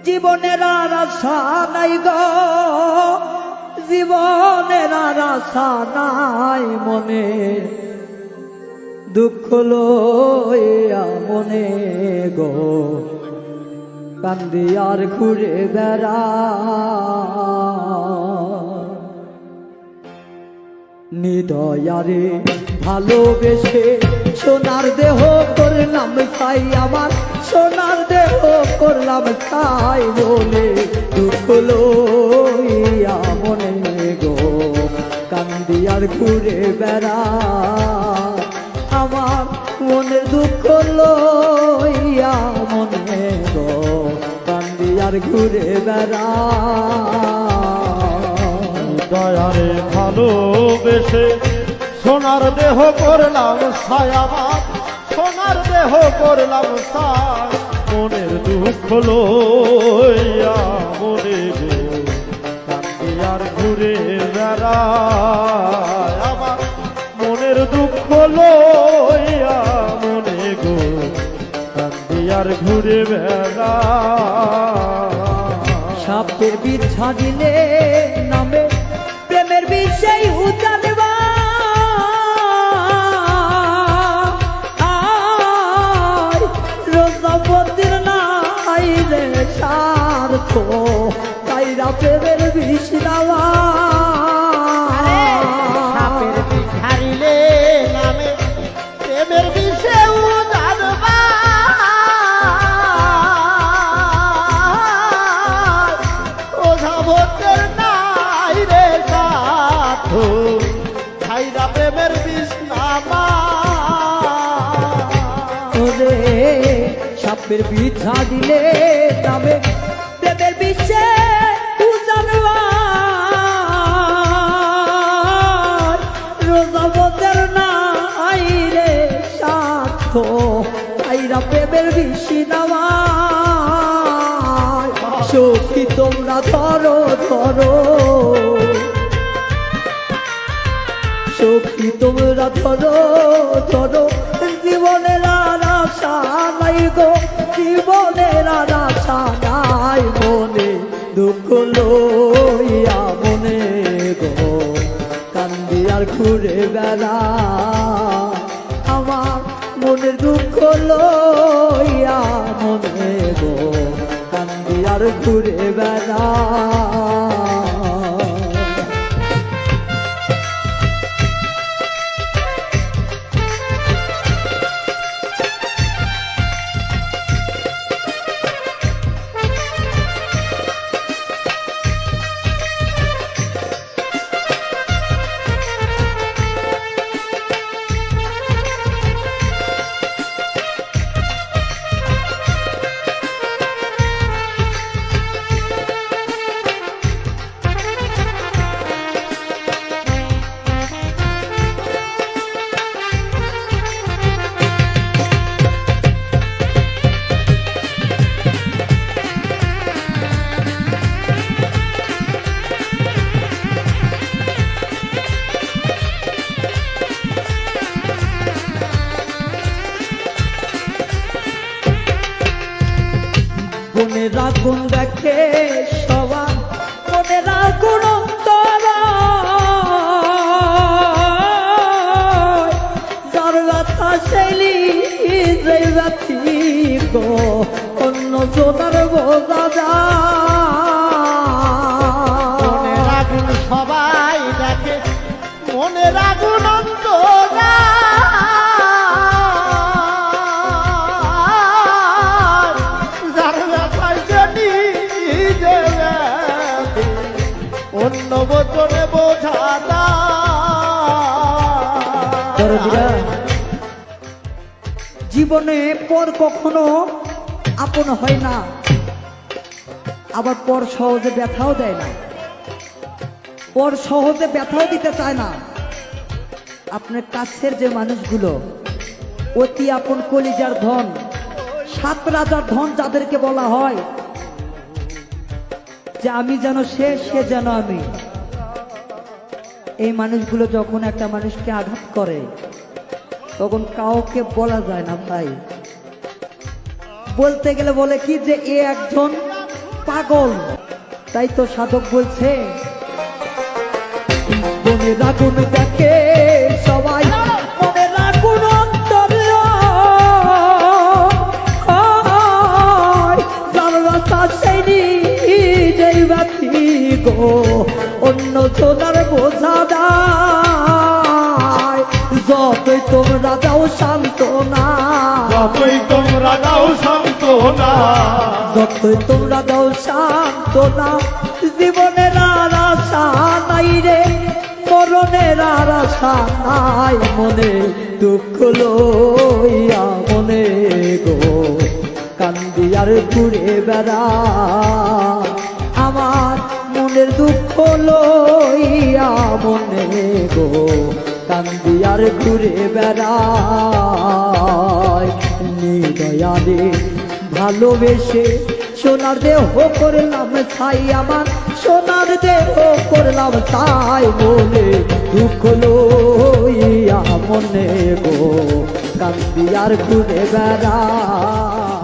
জীবনের আর আশা নাই গো, জীবনের আর আশা নাই মনে, দুঃখ লইয়া মনে গো কান্দি আর ঘুরে বেড়া। নিদয়ারে ভালোবেসে সোনার দেহ করলাম ছাই, আমার সোনার দেহ করলাম ছাই বলে দুঃখ লইয়া মনে গো কান্দি আর ঘুরে বেড়া। আমার মনের দুঃখ লইয়া মনে গো কান্দি আর ঘুরে বেড়া। দয়ারে ভালোবেসে সোনার দেহ করলাম ছাই, আমার সোনার দেহ করলাম ছাই, মনের দুঃখ লইয়া মনে গো কান্দি আর ঘুরে বেড়ায়। আমার মনের দুঃখ লইয়া মনে গো কান্দি আর ঘুরে বেড়ায়। সাপের বিষ ছাড়িলে নামে প্রেমের বিষয় উজানবা, রোজাবতির নাই রে স্বার্থ, তাইরা প্রেমের বিষ দেওয়া। সাপের বিষ ছাড়িলে নামে প্রেমের বিষে উজানবা, ওঝাবতের নাই রে স্বার্থ, তাইরা প্রেমের বিষ নামা। ওরে সাপের বিষ ছাড়িলে নামে প্রেমের বিষে উজানবা, রোজাবতের নাই রে স্বার্থ, তাইরা প্রেমের বিষ দেওয়া। সখী তোমরা ধরো ধরো, সখী তোমরা ধরো ধরো, জীবনের আর আশা নাই গো, জীবনের আর আশা নাই মনে, দুঃখ লইয়া মনে গো কান্দি আর ঘুরে বেড়া। আমার মনের দুঃখ লইয়া মনে গো কান্দি আর ঘুরে বেড়া। মনের আগুন দেখে সবার, মনের আগুন অন্তর, যার ব্যথা শৈলী যে ব্যথি গো অন্য জোনার বোঝা যায়। মনের আগুন সবাই দেখে, মনের আগুন অন্তরা, যার ব্যথায় জানি যে ব্যথি অন্য বচনে বোঝা যায়। জীবনে পর কখনো আপন হয় না, আবার পর সহজে ব্যথাও দেয় না, পর সহজে ব্যথাও দিতে চায় না। আপনার কাছের যে মানুষগুলো অতি আপন কলিজার ধন, সাত রাজার ধন যাদেরকে বলা হয় যে আমি যেন সে, সে যেন আমি, এই মানুষগুলো যখন একটা মানুষকে আঘাত করে তখন কাউকে বলা যায় না ভাই বলতে গেলে বলে কি যে এ একজন পাগল। তাই তো সাধক বলছে মনে রাগুন দেখে সবাই, মনে রাগুন অন্তরে যার রাস্তা সেই নিজেই বাতি গো, অন্য জনার বোঝা দায়। যতই তোমরা দাও সান্ত্বনা, যতই তোমরা দাও সান্ত্বনা, যতই তোমরা দাও সান্ত্বনা, জীবনের আর আশা নাই রে, মরণের আর আশা নাই। মনে দুঃখ লইয়া মনে গো কান্দি আর ঘুরে বেড়া, আমার মনের দুঃখ লইয়া মনে গো কান্দি আর ঘুরে বেড়ায়। নিদয়ালে ভালোবেসে সোনার দেহ করলাম ছাই, আমার সোনার দেহ করলাম তাই। বলে দুঃখ লইয়া মনে গো কান্দি আর ঘুরে বেড়ায়।